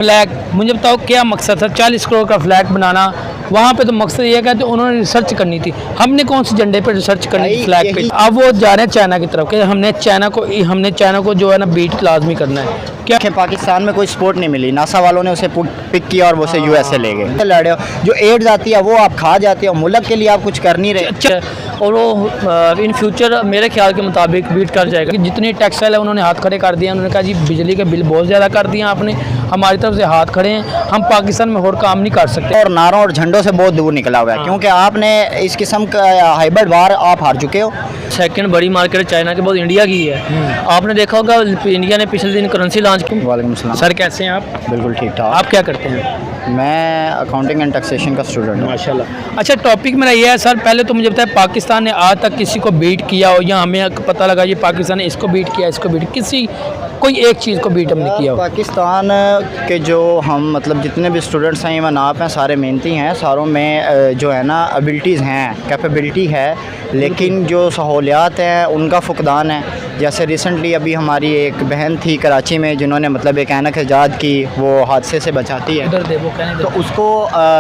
Flag, मुझे बताओ क्या मकसद था 40 करोड़ का फ्लैग बनाना? वहाँ पे तो मकसद ये है कि उन्होंने रिसर्च करनी थी। हमने कौन से झंडे पे रिसर्च करनी थी? फ्लैग पे। अब वो जा रहे हैं चाइना की तरफ कि हमने चाइना को जो है ना बीट लाजमी करना है। क्या पाकिस्तान में कोई सपोर्ट नहीं मिली, नासा वालों ने उसे पिक किया और वो उसे यूएसए ले गए। लड़े जो एड्स आती है वो आप खा जाते हो, मुल्क के लिए आप कुछ कर नहीं रहे। और वो इन फ्यूचर मेरे ख्याल के मुताबिक बीट कर जाएगा। जितने टैक्सटाइल है उन्होंने हाथ खड़े कर दिए। उन्होंने कहा जी बिजली के बिल बहुत ज़्यादा कर दिए आपने, हमारी तरफ से हाथ खड़े हैं, हम पाकिस्तान में और काम नहीं कर सकते। और नारों और झंडों से बहुत दूर निकला हुआ है, क्योंकि आपने इस किस्म का हाइब्रिड वार आप हार चुके हो। सेकंड बड़ी मार्केट चाइना के बहुत इंडिया की है। आपने देखा होगा इंडिया ने पिछले दिन करेंसी लॉन्च की। वालेकुम सलाम सर, कैसे हैं आप? बिल्कुल ठीक ठाक। आप क्या करते हैं? मैं अकाउंटिंग एंड टैक्सेशन का स्टूडेंट हूँ। माशाल्लाह। अच्छा, टॉपिक मेरा ये है सर, पहले तो मुझे बताया पाकिस्तान ने आज तक किसी को बीट किया हो, या हमें पता लगा ये पाकिस्तान ने इसको बीट किया, इसको बीट, किसी कोई एक चीज़ को बीट हमने किया हो? पाकिस्तान के जो हम मतलब जितने भी स्टूडेंट्स हैं इवन आप हैं, सारे मेहनती हैं, सारों में जो है ना एबिलिटीज़ हैं, कैपेबिलिटी है, लेकिन जो सहूलियात हैं उनका फुकदान है। जैसे रिसेंटली अभी हमारी एक बहन थी कराची में जिन्होंने मतलब एक ऐनक ईजाद की, वो हादसे से बचाती है, तो उसको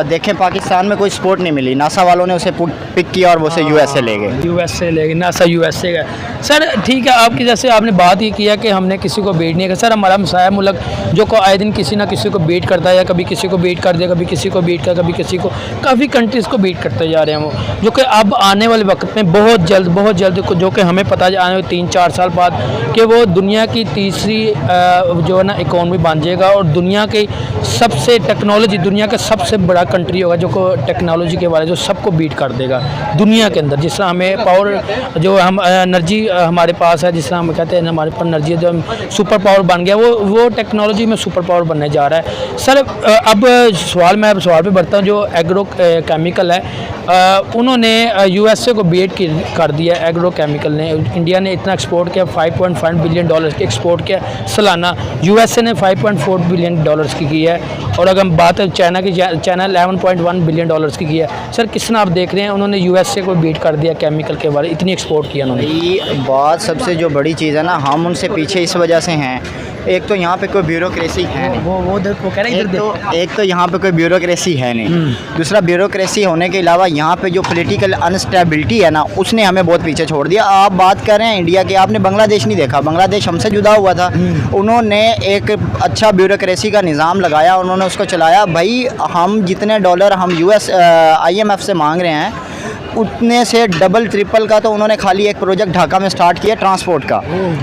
देखें पाकिस्तान में कोई सपोर्ट नहीं मिली, नासा वालों ने उसे पिक किया और वो उसे यूएसए ले गए। यूएसए ले गए, नासा यूएसए का। सर ठीक है, आपकी जैसे आपने बात ये किया कि हमने किसी को बीट नहीं किया। सर हमारा मसाया मुल्क जो को आए दिन किसी ना किसी को बीट करता है, या कभी किसी को बीट कर दिया, कभी किसी को बीट कर, कभी किसी को, काफ़ी कंट्रीज़ को बीट करते जा रहे हैं वो, जो कि अब आने वाले वक्त में बहुत जल्द जो कि हमें पता आने वाले 3-4 साल बाद कि वो दुनिया की तीसरी जो है ना इकोनॉमी बन जाएगा, और दुनिया की सबसे टेक्नोलॉजी, दुनिया का सबसे बड़ा कंट्री होगा जो को टेक्नोलॉजी के बारे जो सबको बीट कर देगा दुनिया के अंदर। जिस तरह हमें पावर जो हम एनर्जी हमारे पास है, जिस तरह हम कहते हैं हमारे पास एनर्जी है, जो हम सुपर पावर बन गया, वो टेक्नोलॉजी में सुपर पावर बनने जा रहा है। सर अब मैं सवाल पे बढ़ता हूँ। जो एग्रो केमिकल है, उन्होंने यूएसए को बीट कर दिया। एग्रो केमिकल ने, इंडिया ने इतना एक्सपोर्ट किया, $5.5 बिलियन की एक्सपोर्ट किया सालाना। यूएसए ने $5.4 बिलियन की है। और अगर हम बात चाइना की, चाइना $11.1 बिलियन की है। सर किस तरह आप देख रहे हैं, उन्होंने यूएसए को बीट कर दिया केमिकल के बारे, इतनी एक्सपोर्ट किया उन्होंने। ये बात सबसे जो बड़ी चीज़ है ना, हम उनसे पीछे इस वजह से हैं, एक तो यहाँ पे कोई ब्यूरोक्रेसी है नहीं, वो कह रहे हैं एक तो यहाँ पे कोई ब्यूरोक्रेसी है नहीं, दूसरा ब्यूरोक्रेसी होने के अलावा यहाँ पे जो पॉलिटिकल अनस्टेबिलिटी है ना, उसने हमें बहुत पीछे छोड़ दिया। आप बात कर रहे हैं इंडिया की, आपने बांग्लादेश नहीं देखा, बांग्लादेश हमसे जुदा हुआ था, उन्होंने एक अच्छा ब्यूरोक्रेसी का निज़ाम लगाया, उन्होंने उसको चलाया। भाई हम जितने डॉलर हम IMF से मांग रहे हैं उतने से डबल ट्रिपल का तो उन्होंने खाली एक प्रोजेक्ट ढाका में स्टार्ट किया ट्रांसपोर्ट का।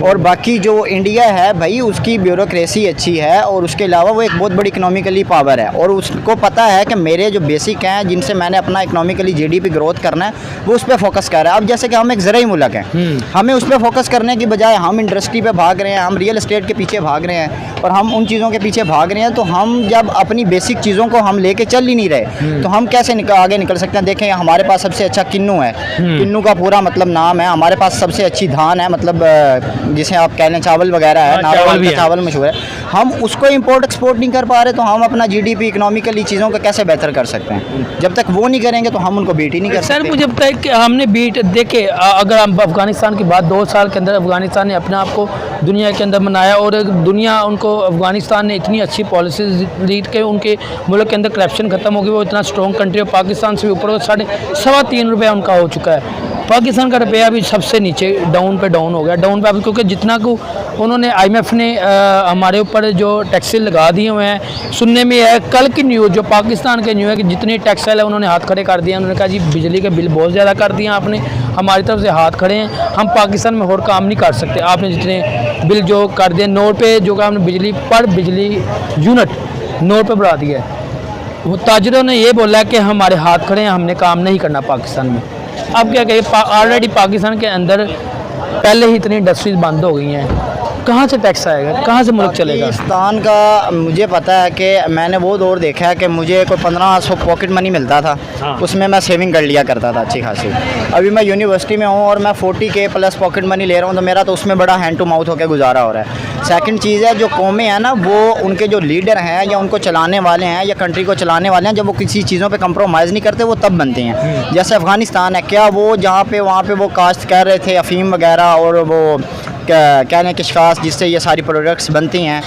और बाकी जो इंडिया है भाई, उसकी ब्यूरोक्रेसी अच्छी है, और उसके अलावा वो एक बहुत बड़ी इकोनॉमिकली पावर है, और उसको पता है कि मेरे जो बेसिक हैं जिनसे मैंने अपना इकोनॉमिकली GDP ग्रोथ करना है, वो उस पर फोकस कर रहा है। अब जैसे कि हम एक ज़राई मुल्क हैं, हमें उस पर फोकस करने की बजाय हम इंडस्ट्री पे भाग रहे हैं, हम रियल एस्टेट के पीछे भाग रहे हैं, और हम उन चीज़ों के पीछे भाग रहे हैं। तो हम जब अपनी बेसिक चीज़ों को हम लेके चल ही नहीं रहे, तो हम कैसे आगे निकल सकते हैं? देखें हमारे पास सबसे अच्छा किन्नू है, किन्नू का पूरा मतलब नाम है, हमारे पास सबसे अच्छी धान है, मतलब जिसे आप कह लें चावल वगैरह है, नारोवाल का चावल मशहूर है, हम उसको इंपोर्ट एक्सपोर्ट नहीं कर पा रहे, तो हम अपना GDP इकोनॉमिकली चीज़ों को कैसे बेहतर कर सकते हैं? जब तक वो नहीं करेंगे तो हम उनको बीट ही नहीं कर सकते। सर मुझे पता है कि हमने बीट देखे, अगर हम अफगानिस्तान की बात, 2 साल के अंदर अफगानिस्तान ने अपने आप को दुनिया के अंदर बनाया, और दुनिया उनको, अफगानिस्तान ने इतनी अच्छी पॉलिसीज ली कि उनके मुल्क के अंदर करप्शन खत्म हो गई, वो इतना स्ट्रॉन्ग कंट्री है, पाकिस्तान से भी ऊपर ₹3.25 उनका हो चुका है। पाकिस्तान का रुपया भी सबसे नीचे डाउन हो गया, क्योंकि जितना को उन्होंने IMF ने हमारे ऊपर जो टैक्सेस लगा दिए हुए हैं। सुनने में है कल की न्यूज़, जो पाकिस्तान के न्यूज़ है कि जितने टैक्सेस है उन्होंने हाथ खड़े कर दिया। उन्होंने कहा जी बिजली के बिल बहुत ज़्यादा कर दिए आपने, हमारी तरफ से हाथ खड़े हैं, हम पाकिस्तान में और काम नहीं कर सकते। आपने जितने बिल जो कर दिए, नोट पे जो आपने बिजली यूनिट नोट पे बढ़ा दिया है। वो ताजरों ने ये बोला कि हमारे हाथ खड़े हैं, हमने काम नहीं करना पाकिस्तान में। अब क्या कहिए, ऑलरेडी पाकिस्तान के अंदर पहले ही इतनी इंडस्ट्रीज बंद हो गई हैं, कहाँ से टैक्स आएगा, कहाँ से मुल्क चलेगा? पाकिस्तान का मुझे पता है कि मैंने वो दौर देखा है कि मुझे कोई 1500 पॉकेट मनी मिलता था। हाँ। उसमें मैं सेविंग कर लिया करता था अच्छी खासी। अभी मैं यूनिवर्सिटी में हूँ और मैं 40K प्लस पॉकेट मनी ले रहा हूँ, तो मेरा तो उसमें बड़ा हैंड टू माउथ होकर गुजारा हो रहा है। सेकंड चीज़ है, जो कौमें हैं ना, वो उनके जो लीडर हैं या उनको चलाने वाले हैं या कंट्री को चलाने वाले हैं, जब वो किसी चीज़ों पर कंप्रोमाइज़ नहीं करते, वो तब बनते हैं। जैसे अफ़गानिस्तान है, क्या वो जहाँ पे वहाँ पे वो काश्त कर रहे थे अफ़ीम वगैरह, और वो कहने किशकास जिससे ये सारी प्रोडक्ट्स बनती हैं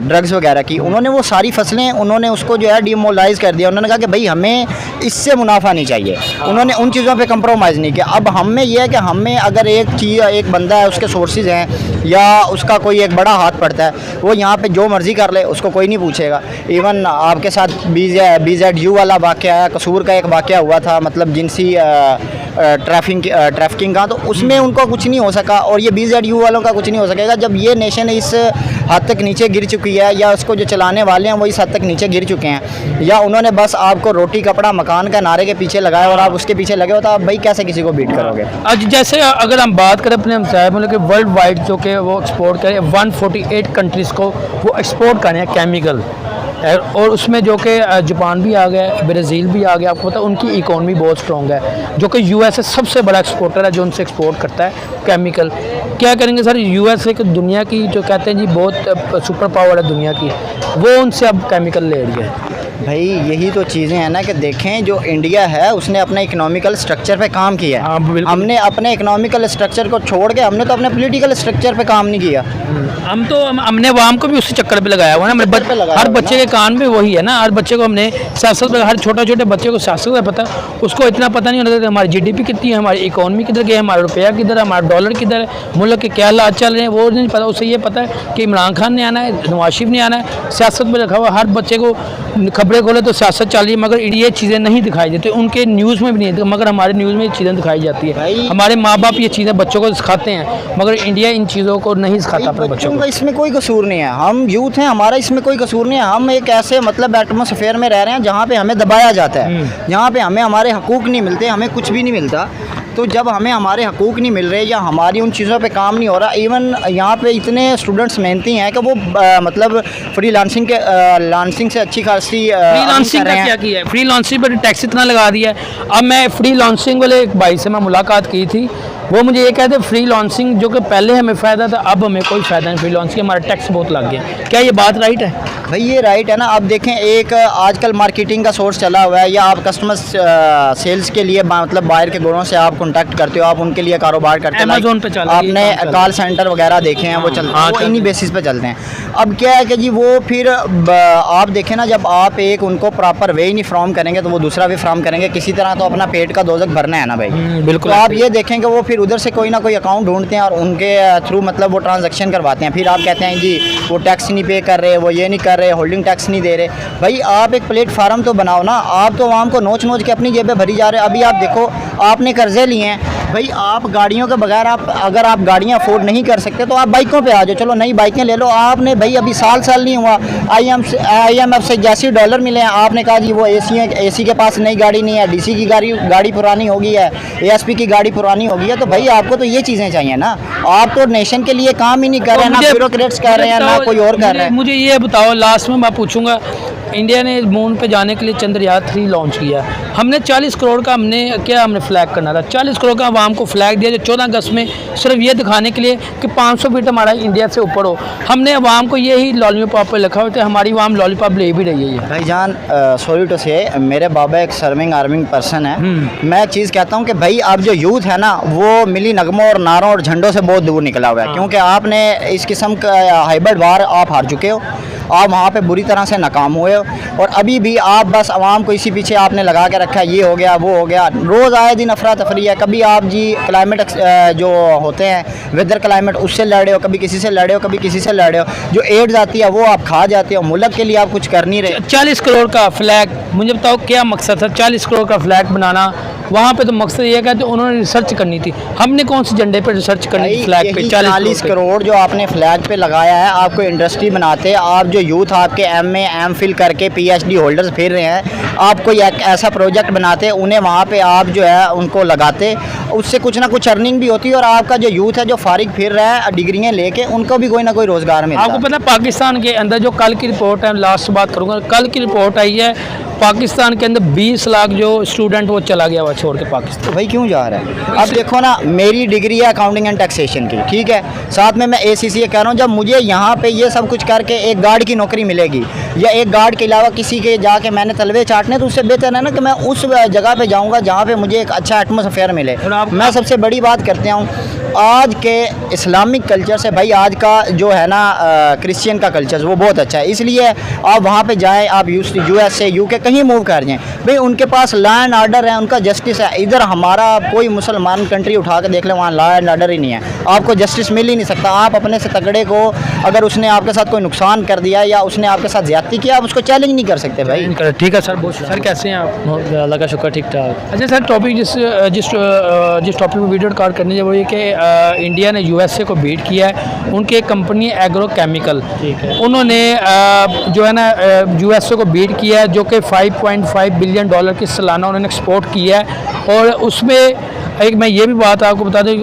ड्रग्स वगैरह की, उन्होंने वो सारी फसलें उन्होंने उसको जो है डिमोलाइज कर दिया। उन्होंने कहा कि भाई हमें इससे मुनाफा नहीं चाहिए, उन्होंने उन चीज़ों पे कंप्रोमाइज़ नहीं किया। अब हमें यह है कि हमें अगर एक चीज़, एक बंदा है, उसके सोर्सेज हैं या उसका कोई एक बड़ा हाथ पड़ता है, वो यहाँ पे जो मर्ज़ी कर ले, उसको कोई नहीं पूछेगा। इवन आपके साथ BZU वाला वाक़या है, कसूर का एक वाक़या हुआ था, मतलब जिनसी ट्रैफिकिंग का, तो उसमें उनको कुछ नहीं हो सका और ये BZU वालों का कुछ नहीं हो सकेगा जब ये नेशन इस हद तक नीचे गिर चुकी है, या उसको जो चलाने वाले हैं वो इस हद तक नीचे गिर चुके हैं, या उन्होंने बस आपको रोटी कपड़ा मकान का नारे के पीछे लगाया और आप उसके पीछे लगे हो, तो आप भाई कैसे किसी को बीट करोगे। आज जैसे अगर हम बात करें अपने हमसाया मुल्क के, वर्ल्ड वाइड जो कि वो एक्सपोर्ट करें 148 कंट्रीज़ को वो एक्सपोर्ट करें केमिकल, और उसमें जो कि जापान भी आ गया, ब्राज़ील भी आ गया। आपको पता है उनकी इकोनॉमी बहुत स्ट्रॉन्ग है, जो कि USA सबसे बड़ा एक्सपोर्टर है जो उनसे एक्सपोर्ट करता है केमिकल। क्या करेंगे सर, USA की दुनिया की जो कहते हैं जी बहुत सुपर पावर है दुनिया की, वो उनसे अब केमिकल ले रही है। भाई यही तो चीज़ें हैं ना कि देखें जो इंडिया है उसने अपने इकोनॉमिकल स्ट्रक्चर पे काम किया है। हाँ, बिल्कुल। हमने अपने इकोनॉमिकल स्ट्रक्चर को छोड़ के हमने तो अपने पॉलिटिकल स्ट्रक्चर पे काम नहीं किया। हमने वाम को भी उसी चक्कर पे लगाया हुआ है ना, हर बच्चे के कान में वही है ना, हर बच्चे को हमने सियासत, हर छोटे बच्चे को सियासत का पता, उसको इतना पता नहीं होता कि हमारी GDP कितनी है, हमारी इकोनॉमी किधर गई है, हमारा रुपया किधर है, हमारा डॉलर किधर है, मुल्क के क्या हालात चल रहे हैं, वो नहीं पता। उसे ये पता है कि इमरान खान ने आना है, नवाज शरीफ ने आना है, सियासत में रखा हुआ। हर बच्चे को खबरें खोले तो सियासत चल रही है, मगर ये चीज़ें नहीं दिखाई देती, उनके न्यूज़ में भी नहीं, मगर हमारे न्यूज़ में ये चीज़ें दिखाई जाती है। हमारे माँ बाप ये चीज़ें बच्चों को सिखाते हैं, मगर इंडिया इन चीज़ों को नहीं सिखाता अपने बच्चों को। इसमें कोई कसूर नहीं है, हम यूथ हैं, हमारा इसमें कोई कसूर नहीं है। हम एक ऐसे मतलब एटमॉस्फेयर में रह रहे हैं जहाँ पे हमें दबाया जाता है, जहाँ पे हमें हमारे हकूक़ नहीं मिलते, हमें कुछ भी नहीं मिलता। तो जब हमें हमारे हकूक़ नहीं मिल रहे या हमारी उन चीज़ों पे काम नहीं हो रहा, इवन यहाँ पे इतने स्टूडेंट्स मेहनती हैं कि वो मतलब फ्रीलांसिंग से अच्छी खासी फ्रीलांसिंग का क्या किया है, फ्रीलांसिंग पर टैक्स इतना लगा दिया है। अब मैं फ्रीलांसिंग वाले एक भाई से मैं मुलाकात की थी, वो मुझे ये कहते फ्री लॉन्चिंग जो कि पहले हमें फ़ायदा था, अब हमें कोई फ़ायदा नहीं फ्री लॉन्चिंग, हमारा टैक्स बहुत लग गया। क्या ये बात राइट है? भाई ये राइट है ना। अब देखें, एक आजकल मार्केटिंग का सोर्स चला हुआ है, या आप कस्टमर सेल्स के लिए मतलब बाहर के गोरों से आप कॉन्टैक्ट करते हो, आप उनके लिए कारोबार करते हो। Amazon पे चल रहा है, आपने कॉल सेंटर वगैरह देखे हैं, वो चलते हैं, वो इन्हीं बेसिस पे चलते हैं। अब क्या है कि जी वो फिर आप देखें ना, जब आप एक उनको प्रॉपर वे ही नहीं फ्रॉम करेंगे तो वो दूसरा वे फ्रॉम करेंगे। किसी तरह तो अपना पेट का दोजक भरना है ना भाई। बिल्कुल। तो आप ये देखें कि वो फिर उधर से कोई ना कोई अकाउंट ढूंढते हैं और उनके थ्रू मतलब वो ट्रांजैक्शन करवाते हैं। फिर आप कहते हैं जी वो टैक्स नहीं पे कर रहे, वो ये नहीं कर रहे, होल्डिंग टैक्स नहीं दे रहे। भाई आप एक प्लेटफार्म तो बनाओ ना, आप तो आवाम को नोच नोच के अपनी जेबें भरी जा रहे हैं। अभी आप देखो, आपने कर्जे लिए हैं भाई, आप गाड़ियों के बगैर अगर आप गाड़ियाँ अफोर्ड नहीं कर सकते तो आप बाइकों पे आ जाओ, चलो नई बाइकें ले लो। आपने भाई अभी साल नहीं हुआ, IMF से $80 मिले हैं, आपने कहा जी वो AC के पास नई गाड़ी नहीं है, DC की गाड़ी पुरानी हो गई है, ASP की गाड़ी पुरानी हो गई है। तो भाई आपको तो ये चीज़ें चाहिए ना, आप तो नेशन के लिए काम ही नहीं कर रहे हैं, ना ब्यूरोक्रेट्स कर रहे हैं, ना कोई और कर रहे हैं। मुझे ये बताओ, लास्ट में मैं पूछूंगा, इंडिया ने मून पे जाने के लिए चंद्रयान 3 लॉन्च किया। हमने 40 करोड़ का हमने फ्लैग करना था, 40 करोड़ का आवाम को फ्लैग दिया जो 14 अगस्त में, सिर्फ ये दिखाने के लिए कि 500 फीट हमारा इंडिया से ऊपर हो। हमने आवाम को यही लॉलीपॉप पे लिखा होता है, हमारी आवाम लॉलीपॉप ले भी रही है। भाईजान सॉरी टू से, मेरे बाबा एक सर्विंग आर्मिंग पर्सन है। मैं एक चीज़ कहता हूँ कि भाई अब जो यूथ है ना, वो मिली नगमों और नारों और झंडों से बहुत दूर निकला हुआ है। क्योंकि आपने इस किस्म का हाइब्रिड वार आप हार चुके हो, आप वहाँ पे बुरी तरह से नाकाम हुए हो, और अभी भी आप बस आवाम को इसी पीछे आपने लगा के रखा है, ये हो गया वो हो गया, रोज़ आए दिन अफरा तफरी है। कभी आप जी क्लाइमेट जो होते हैं वेदर क्लाइमेट, उससे लड़ रहे हो, कभी किसी से लड़ रहे हो, कभी किसी से लड़ रहे हो। जो एड्स आती है वो आप खा जाते हो, मुल्क के लिए आप कुछ कर नहीं रहे। 40 करोड़ का फ्लैग, मुझे बताओ क्या मकसद था 40 करोड़ का फ्लैग बनाना? वहाँ पे तो मकसद ये है कि उन्होंने रिसर्च करनी थी। हमने कौन से झंडे पे रिसर्च करनी थी? फ्लैग पे 40 करोड़ जो आपने फ्लैग पे लगाया है, आपको इंडस्ट्री बनाते, आप जो यूथ आपके MA MPhil करके PhD होल्डर्स फिर रहे हैं, आप कोई ऐसा प्रोजेक्ट बनाते, उन्हें वहाँ पे आप जो है उनको लगाते, उससे कुछ ना कुछ अर्निंग भी होती है, और आपका जो यूथ है जो फारिग फिर रहा है डिग्रियाँ लेके, उनको भी कोई ना कोई रोज़गार मिलता है। आपको पता है पाकिस्तान के अंदर जो कल की रिपोर्ट है, लास्ट बात करूँगा, कल की रिपोर्ट आई है, पाकिस्तान के अंदर 20 लाख जो स्टूडेंट वो चला गया हुआ छोड़ के पाकिस्तान। तो भाई क्यों जा रहा है? अब देखो ना, मेरी डिग्री है अकाउंटिंग एंड टैक्सेशन की, ठीक है, साथ में मैं ACCA कर रहा हूँ। जब मुझे यहाँ पे ये सब कुछ करके एक गार्ड की नौकरी मिलेगी या एक गार्ड के अलावा किसी के जाके मैंने तलवे चाटने, तो उससे बेहतर है ना कि मैं उस जगह पे जाऊँगा जहाँ पे मुझे एक अच्छा एटमोसफेयर मिले। मैं सबसे बड़ी बात करते हूँ, आज के इस्लामिक कल्चर से भाई आज का जो है ना क्रिश्चियन का कल्चर वो बहुत अच्छा है। इसलिए आप वहाँ पे जाएं, आप USA UK कहीं मूव कर जाएं, भाई उनके पास लॉ एंड ऑर्डर है, उनका जस्टिस है। इधर हमारा कोई मुसलमान कंट्री उठा के देख ले, वहाँ लॉ एंड ऑर्डर ही नहीं है, आपको जस्टिस मिल ही नहीं सकता। आप अपने से तगड़े को अगर उसने आपके साथ कोई नुकसान कर दिया या उसने आपके साथ ज्यादती किया, आप उसको चैलेंज नहीं कर सकते भाई। ठीक है सर, बहुत सर कैसे हैं आप? अल्लाह का शुक्र, ठीक ठाक। अच्छा सर, टॉपिक जिस टॉपिक पर वीडियो रिकॉर्ड करने वो ये कि इंडिया ने USA को बीट किया है। उनकी एक कंपनी एग्रो केमिकल, ठीक है, उन्होंने जो है ना USA को बीट किया है, जो कि $5.5 बिलियन की सालाना उन्होंने एक्सपोर्ट किया है। और उसमें एक मैं ये भी बात आपको बता दूं कि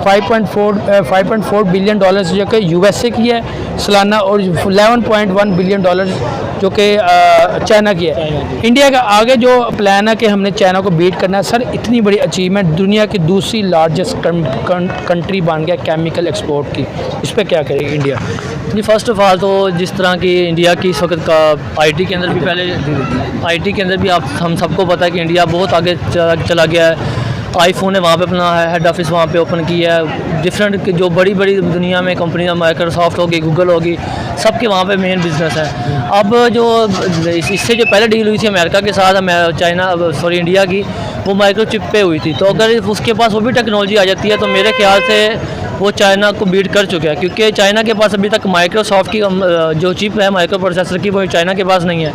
5.4 बिलियन जो कि USA की है सालाना, और 11.1 बिलियन जो कि चाइना की है। इंडिया का आगे जो प्लान है कि हमने चाइना को बीट करना है। सर इतनी बड़ी अचीवमेंट, दुनिया की दूसरी लार्जेस्ट कंट्री बन गया केमिकल एक्सपोर्ट की, इस पर क्या करेगी इंडिया? जी फर्स्ट ऑफ ऑल तो जिस तरह की इंडिया की इस वक्त का IT के अंदर भी, पहले IT के अंदर भी आप हम सबको पता है कि इंडिया बहुत आगे चला गया है। आईफोन ने वहाँ पे अपना हेड ऑफिस वहाँ पे ओपन किया है। डिफरेंट जो बड़ी बड़ी दुनिया में कंपनियाँ, माइक्रोसॉफ्ट होगी, गूगल होगी, सबके वहाँ पे मेन बिजनेस है। अब जो इससे जो पहले डील हुई थी अमेरिका के साथ, इंडिया की, वो माइक्रोचिप पे हुई थी। तो अगर उसके पास वो भी टेक्नोलॉजी आ जाती है तो मेरे ख्याल से वो चाइना को बीट कर चुका है, क्योंकि चाइना के पास अभी तक माइक्रोसॉफ्ट की जो चिप है माइक्रो प्रोसेसर की, वो चाइना के पास नहीं है।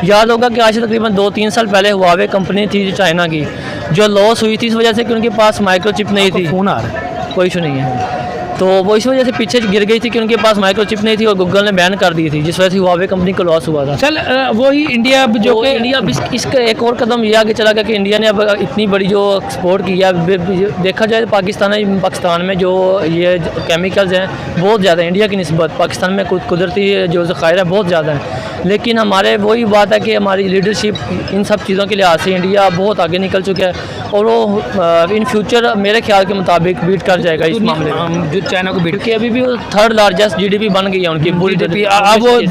याद होगा कि आज से तकरीबन 2-3 साल पहले हुआवे कंपनी थी जो चाइना की, जो लॉस हुई थी इस वजह से कि उनके पास माइक्रोचिप नहीं थी। फ़ोन आ रहा है, कोई इशू नहीं है। तो वो इस वजह से पीछे गिर गई थी कि उनके पास माइक्रोचिप नहीं थी और गूगल ने बैन कर दी थी, जिस वजह से हुआवे कंपनी को लॉस हुआ था। चल वही इंडिया जो कि इंडिया अब इसका एक और कदम ये आगे चला गया कि इंडिया ने अब इतनी बड़ी जो एक्सपोर्ट की है, देखा जाए तो पाकिस्तान में जो ये केमिकल्स हैं बहुत ज़्यादा इंडिया की निस्बत। पाकिस्तान में कुदरती जो ज़खायर है बहुत ज़्यादा है, लेकिन हमारे वही बात है कि हमारी लीडरशिप इन सब चीज़ों के लिहाज से इंडिया बहुत आगे निकल चुका है और वो इन फ्यूचर मेरे ख्याल के मुताबिक बीट कर जाएगा इस मामले में, जो चाइना को बीट, क्योंकि अभी भी वो 3rd लार्जेस्ट GDP बन गई है उनकी पूरी GDP।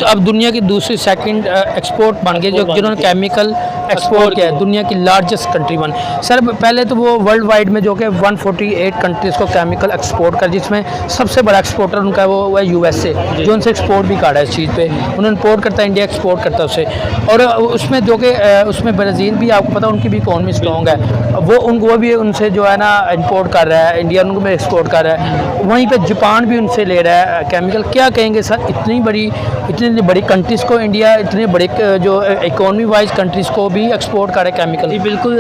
अब दुनिया की दूसरी सेकंड एक्सपोर्ट बन गई, जो जिन्होंने केमिकल एक्सपोर्ट किया है, दुनिया की लार्जेस्ट कंट्री बन। सर पहले तो वो वर्ल्ड वाइड में जो कि 148 कंट्रीज़ को केमिकल एक्सपोर्ट कर, जिसमें सबसे बड़ा एक्सपोर्टर उनका वो है USA, जो उनसे एक्सपोर्ट भी काटा है इस चीज़ पे। उन्होंने इम्पोर्ट करता है, इंडिया एक्सपोर्ट करता है उससे। और उसमें जो कि उसमें ब्राज़ील भी आपको पता उनकी भी इकॉनमी स्ट्रॉन्ग है, वो भी उनसे जो है ना इम्पोर्ट कर रहा है, इंडिया उनको भी एक्सपोर्ट कर रहा है। वहीं पर जापान भी उनसे ले रहा है केमिकल। क्या कहेंगे सर, इतनी बड़ी कंट्रीज़ को इंडिया इतने बड़े जो इकॉनमी वाइज कंट्रीज़ को भी एक्सपोर्ट करे केमिकल? जी बिल्कुल,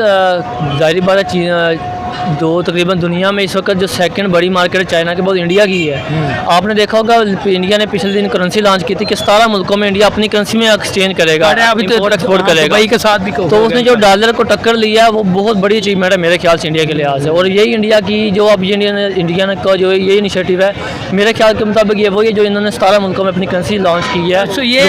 जाहिर बात है जो तकरीबन दुनिया में इस वक्त जो सेकंड बड़ी मार्केट है चाइना के बाद इंडिया की है। आपने देखा होगा इंडिया ने पिछले दिन करेंसी लॉन्च की थी कि 17 मुल्कों में इंडिया अपनी करेंसी में एक्सचेंज करेगा, अभी तो एक्सपोर्ट करेगा। दुबई के साथ भी तो उसने जो डॉलर को टक्कर लिया वो बहुत बड़ी अचीवमेंट है मेरे ख्याल से इंडिया के लिहाज से। और यही इंडिया की जो अब इंडिया का जो ये इनिशिएटिव है मेरे ख्याल के मुताबिक ये वही है जो इन्होंने 17 मुल्कों में अपनी करेंसी लॉन्च की है। तो ये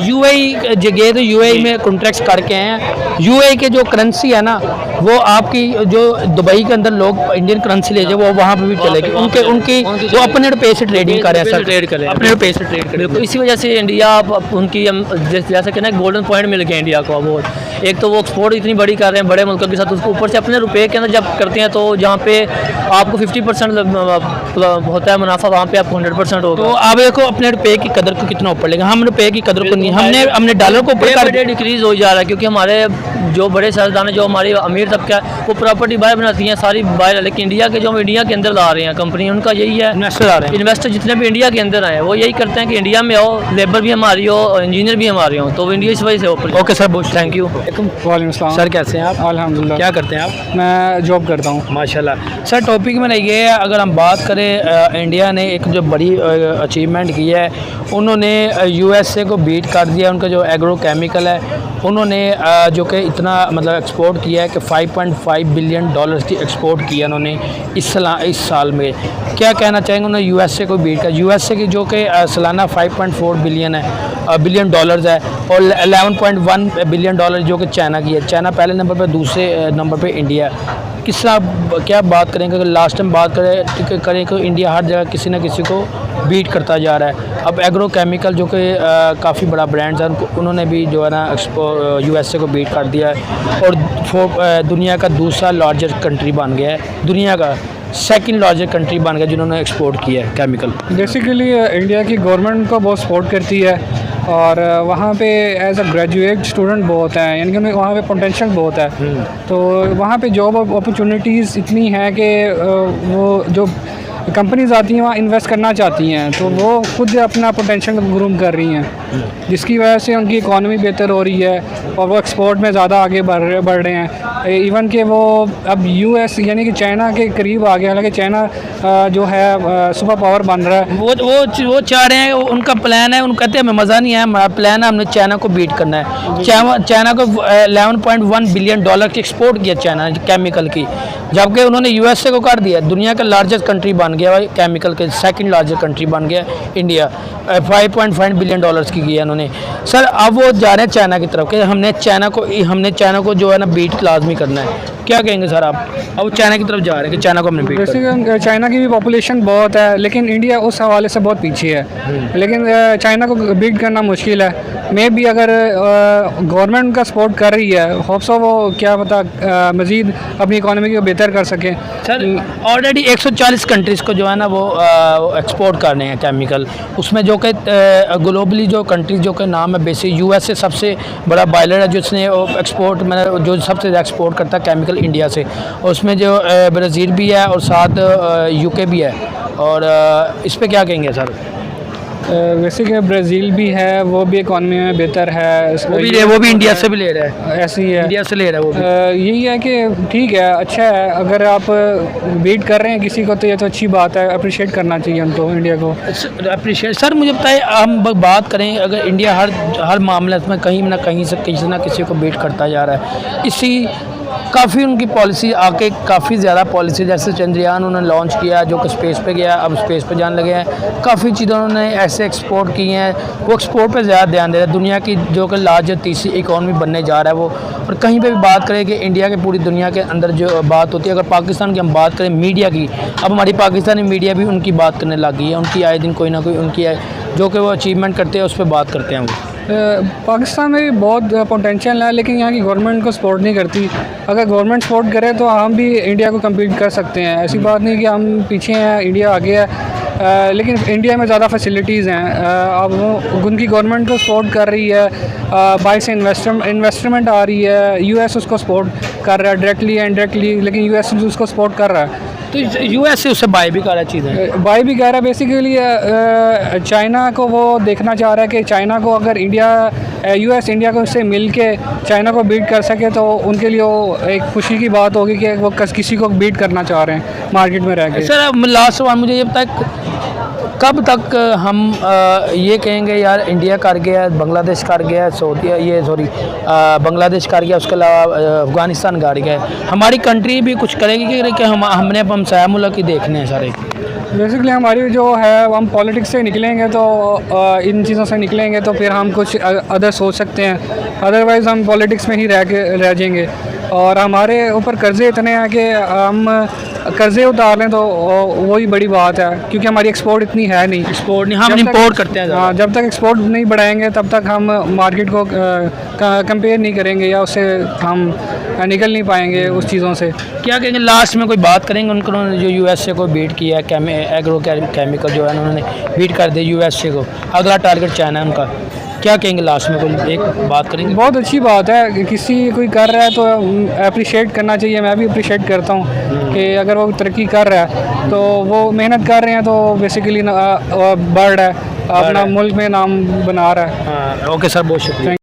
UAE जगह तो UAE में कॉन्ट्रैक्ट करके हैं। UAE के जो करेंसी है ना, वो आपकी जो दुबई के अंदर लोग इंडियन करेंसी ले जाए वो वहाँ पे भी चलेगी, उनकी वो अपने रुपये से ट्रेडिंग करें, सर ट्रेड करें, अपने रुपये से ट्रेड करें। बिल्कुल, इसी वजह से इंडिया उनकी जैसे कहना गोल्डन पॉइंट मिल गया इंडिया को। बहुत एक तो वो एक्सपोर्ट इतनी बड़ी कर रहे हैं बड़े मुल्कों के साथ, उसको ऊपर से अपने रुपये के अंदर जब करते हैं तो जहाँ पे आपको 50% होता है मुनाफा, वहाँ पे आपको 100% होगा। तो आप देखो अपने रुपये की कदर को कितना ऊपर लेगा, हम रुपये की कदर को नहीं, हमने डॉलर को ऊपर कर डिक्रीज हो जा रहा है, क्योंकि हमारे जो बड़े साइंसदान जो हमारी अमीर तबका है वो प्रॉपर्टी बाहर बनाती हैं सारी बाहर है, लेकिन इंडिया के जो इंडिया के अंदर ला रहे हैं कंपनी, उनका यही है, इन्वेस्टर आ रहे हैं, इन्वेस्टर जितने भी इंडिया के अंदर आए वो यही करते हैं कि इंडिया में आओ, लेबर भी हमारी हो और इंजीनियर भी हमारे हो, तो इंडिया इस वजह से ऊपर। ओके सर, बहुत थैंक यू। वालेकुम सलाम सर, कैसे हैं आप? अल्हम्दुलिल्लाह। क्या करते हैं आप? मैं जॉब करता हूँ। माशाल्लाह। सर टॉपिक में ये है, अगर हम बात करें इंडिया ने एक जो बड़ी अचीवमेंट की है, उन्होंने USA को बीट कर दिया। उनका जो एग्रो केमिकल है उन्होंने जो कि इतना मतलब एक्सपोर्ट किया है कि 5.5 बिलियन डॉलर्स की एक्सपोर्ट किया उन्होंने इस साल में। क्या कहना चाहेंगे उन्होंने यूएसए को बीट कर, यूएसए की जो कि सालाना 5.4 बिलियन डॉलर्स है और 11.1 बिलियन डॉलर जो कि चाइना की है। चाइना पहले नंबर पर, दूसरे नंबर पर इंडिया है। किस तरह क्या बात करेंगे, अगर लास्ट टाइम बात करें कि इंडिया हर जगह किसी न किसी को बीट करता जा रहा है। अब एग्रो केमिकल जो कि काफ़ी बड़ा ब्रांड्स है उन्होंने भी जो है ना यूएसए को बीट कर दिया है और दुनिया का दूसरा लार्जेस्ट कंट्री बन गया है, दुनिया का सेकंड लार्जेस्ट कंट्री बन गया जिन्होंने एक्सपोर्ट किया है केमिकल। बेसिकली इंडिया की गवर्नमेंट को बहुत सपोर्ट करती है और वहाँ पे एज अ ग्रेजुएट स्टूडेंट बहुत हैं, यानी कि वहाँ पे पोटेंशियल बहुत है। तो वहाँ पे जॉब अपॉर्चुनिटीज़ इतनी हैं कि वो जो कंपनीज आती हैं वहाँ इन्वेस्ट करना चाहती हैं, तो वो खुद अपना पोटेंशियल ग्रूम कर रही हैं, जिसकी वजह से उनकी इकॉनमी बेहतर हो रही है और वो एक्सपोर्ट में ज़्यादा आगे बढ़ रहे हैं। इवन कि वो अब यूएस यानी कि चाइना के करीब आ गया, हालांकि चाइना जो है सुपर पावर बन रहा है। वो चाह रहे हैं, उनका प्लान है, उनको कहते हैं हमें मज़ा नहीं आया, हमारा प्लान है हमने चाइना को बीट करना है। चाइना को 11.1 बिलियन डॉलर की एक्सपोर्ट किया चाइना केमिकल की, जबकि उन्होंने यूएसए को कर दिया, दुनिया का लार्जेस्ट कंट्री बन गया केमिकल के, सेकंड लार्जेस्ट कंट्री बन गया इंडिया। 5.5 बिलियन डॉलर्स की किया उन्होंने। सर अब वो जा रहे हैं चाइना की तरफ कि हमने चाइना को जो है ना बीट लाजमी करना है। क्या कहेंगे सर आप? अब वो चाइना की तरफ जा रहे हैं कि चाइना को हमने बीट करना है। बेसिकली चाइना की भी पॉपुलेशन बहुत है, लेकिन इंडिया उस हवाले से बहुत पीछे है। लेकिन चाइना को बीट करना मुश्किल है। मे भी अगर गवर्नमेंट का सपोर्ट कर रही है, होप्स वो क्या पता मज़ीद अपनी इकॉनमी को बेहतर कर सकें। सर ऑलरेडी 140 कंट्रीज़ को जो है ना वो एक्सपोर्ट कर रहे हैं केमिकल, उसमें जो कि ग्लोबली जो कंट्रीज़ जो कि नाम है बेसिक यूएसए सबसे बड़ा बायलर है जिसने एक्सपोर्ट में जो सबसे ज़्यादा एक्सपोर्ट करता है केमिकल इंडिया से, और उसमें जो ब्राज़ील भी है और साथ यूके भी है। और इस पे क्या कहेंगे सर? वैसे कि ब्राज़ील भी है, वो भी इकॉनमी में बेहतर है, वो भी इंडिया से भी ले रहा है, ऐसी है, इंडिया से ले रहा है वो भी। यही है कि ठीक है, अच्छा है, अगर आप बीट कर रहे हैं किसी को तो ये तो अच्छी बात है, अप्रिशिएट करना चाहिए उनको, इंडिया को अप्रिशिएट। सर मुझे बताइए, हम बात करें अगर इंडिया हर मामले में कहीं ना कहीं से किसी ना किसी को बीट करता जा रहा है, इसी काफ़ी उनकी पॉलिसी आके काफ़ी ज़्यादा पॉलिसी, जैसे चंद्रयान उन्होंने लॉन्च किया जो कि स्पेस पे गया, अब स्पेस पे जाने लगे हैं। काफ़ी चीज़ें उन्होंने ऐसे एक्सपोर्ट की हैं, वो एक्सपोर्ट पे ज़्यादा ध्यान दे रहे हैं। दुनिया की जो कि लार्जेस्ट तीसरी इकॉनमी बनने जा रहा है वो। और कहीं पे भी बात करें कि इंडिया के पूरी दुनिया के अंदर जो बात होती है, अगर पाकिस्तान की हम बात करें मीडिया की, अब हमारी पाकिस्तानी मीडिया भी उनकी बात करने लग गई है। उनकी आए दिन कोई ना कोई उनकी जो कि वो अचीवमेंट करते हैं उस पर बात करते हैं वो। पाकिस्तान में भी बहुत पोटेंशियल है, लेकिन यहाँ की गवर्नमेंट को सपोर्ट नहीं करती। अगर गवर्नमेंट सपोर्ट करे तो हम भी इंडिया को कम्पीट कर सकते हैं। ऐसी बात नहीं कि हम पीछे हैं, इंडिया आगे है, लेकिन इंडिया में ज़्यादा फैसिलिटीज़ हैं। अब वो उनकी गवर्नमेंट को सपोर्ट कर रही है, बाहर से इन्वेस्टमेंट आ रही है, यूएस उसको सपोर्ट कर रहा है डायरेक्टली एंड इनडायरेक्टली, लेकिन यूएस उसको सपोर्ट कर रहा है। तो यूएस से उससे बाय भी कर रहा है चीज़ें, बाय भी कह रहा है। बेसिकली चाइना को वो देखना चाह रहा है कि चाइना को अगर यूएस इंडिया को उससे मिल के चाइना को बीट कर सके तो उनके लिए वो एक खुशी की बात होगी कि वो किसी को बीट करना चाह रहे हैं मार्केट में रह के। सर लास्ट सवाल मुझे ये बताए, कब तक हम ये कहेंगे यार इंडिया कर गया, बांग्लादेश कर गया, बांग्लादेश कर गया, उसके अलावा अफ़गानिस्तान कर गया, हमारी कंट्री भी कुछ करेगी कि हमने अब हम साया मुल्क ही देखने हैं सारे? बेसिकली हमारी जो है हम पॉलिटिक्स से निकलेंगे तो इन चीज़ों से निकलेंगे तो फिर हम कुछ अदर सोच सकते हैं, अदरवाइज़ हम पॉलिटिक्स में ही रह जाएंगे। और हमारे ऊपर कर्ज़े इतने हैं कि हम कर्ज़े उतार लें तो वही बड़ी बात है, क्योंकि हमारी एक्सपोर्ट इतनी है नहीं। एक्सपोर्ट नहीं, हम इंपोर्ट करते हैं। हाँ, जब तक एक्सपोर्ट नहीं बढ़ाएंगे तब तक हम मार्केट को कंपेयर नहीं करेंगे या उससे हम निकल नहीं पाएंगे उस चीज़ों से। क्या कहेंगे लास्ट में, कोई बात करेंगे उन्होंने जो यूएसए को बीट किया है, एग्रो केमिकल जो है उन्होंने बीट कर दिया यूएसए को, अगला टारगेट चाइना है उनका, क्या कहेंगे लास्ट में, कोई एक बात करेंगे? बहुत अच्छी बात है कि कोई कर रहा है तो अप्रिशिएट करना चाहिए। मैं भी अप्रिशिएट करता हूँ कि अगर वो तरक्की कर रहा है तो वो मेहनत कर रहे हैं तो बेसिकली बढ़ रहा है, अपना मुल्क में नाम बना रहा है। हाँ, ओके सर, बहुत शुक्रिया।